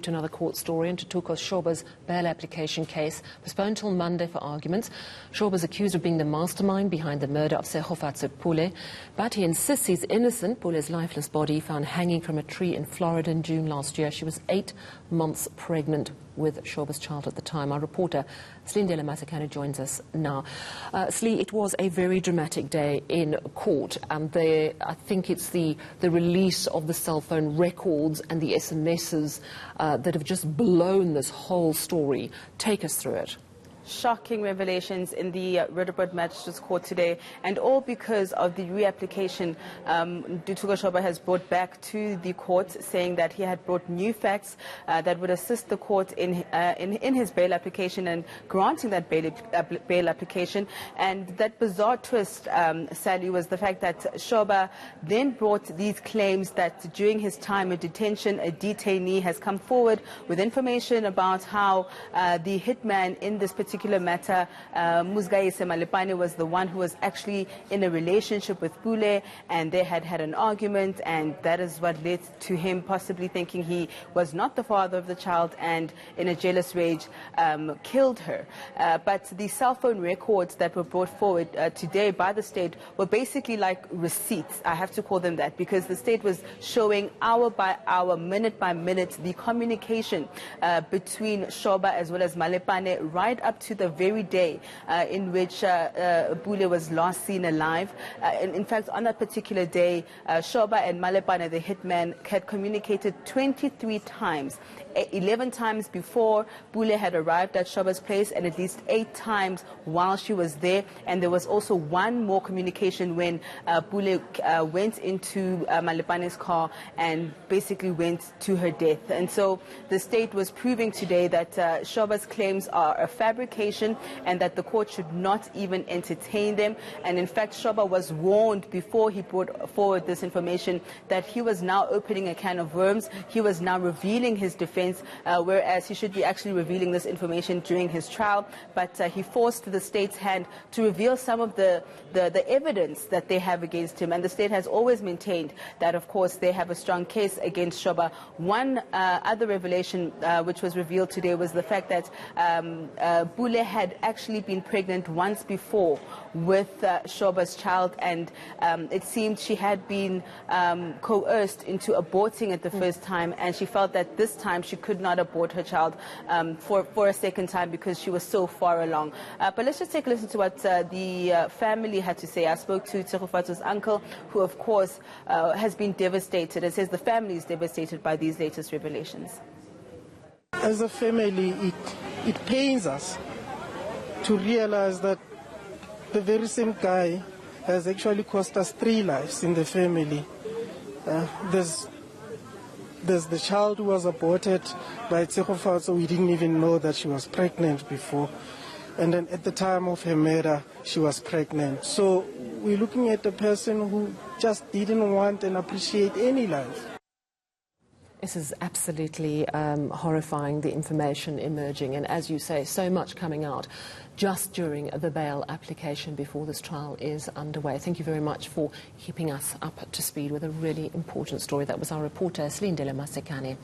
To another court story into Tuko Shoba's bail application case, postponed till Monday for arguments. Shoba is accused of being the mastermind behind the murder of Tshegofatso Pule, but he insists he's innocent. Pule's lifeless body found hanging from a tree in Florida in June last year. She was 8 months pregnant with Shoba's child at the time. Our reporter Slindela Masekane joins us now. Sli, it was a very dramatic day in court, and I think it's the release of the cell phone records and the SMSs that have just blown this whole story. Take us through it. Shocking revelations in the Roodepoort Magistrates Court today, and all because of the reapplication Tuko Shoba has brought back to the court, saying that he had brought new facts that would assist the court in his bail application and granting that bail application. And that bizarre twist, Sally, was the fact that Shoba then brought these claims that during his time in detention, a detainee has come forward with information about how the hitman in this particular matter, Musgaise Malepane, was the one who was actually in a relationship with Pule, and they had had an argument, and that is what led to him possibly thinking he was not the father of the child, and in a jealous rage killed her. But the cell phone records that were brought forward today by the state were basically like receipts. I have to call them that, because the state was showing hour by hour, minute by minute, the communication between Shoba as well as Malepane right up to the very day in which Pule was last seen alive. In fact, on that particular day, Shoba and Malepane, the hitman, had communicated 23 times. 11 times before Pule had arrived at Shoba's place, and at least 8 times while she was there. And there was also one more communication when Pule went into Malepane's car and basically went to her death. And so the state was proving today that Shoba's claims are a fabrication, and that the court should not even entertain them. And in fact, Shoba was warned before he brought forward this information that he was now opening a can of worms. He was now revealing his defense, whereas he should be actually revealing this information during his trial. But he forced the state's hand to reveal some of the evidence that they have against him. And the state has always maintained that, of course, they have a strong case against Shoba. One other revelation which was revealed today was the fact that Pule had actually been pregnant once before with Shoba's child, and it seemed she had been coerced into aborting it the first time, and she felt that this time she could not abort her child for a second time because she was so far along. But let's just take a listen to what the family had to say. I spoke to Tshegofatso's uncle, who of course has been devastated, and says the family is devastated by these latest revelations. As a family, it pains us to realize that the very same guy has actually cost us 3 lives in the family. There's the child who was aborted by Tshegofatso. We didn't even know that she was pregnant before. And then at the time of her murder, she was pregnant. So we're looking at a person who just didn't want and appreciate any life. This is absolutely horrifying, the information emerging, and as you say, so much coming out just during the bail application before this trial is underway. Thank you very much for keeping us up to speed with a really important story. That was our reporter, Slindela Masekane.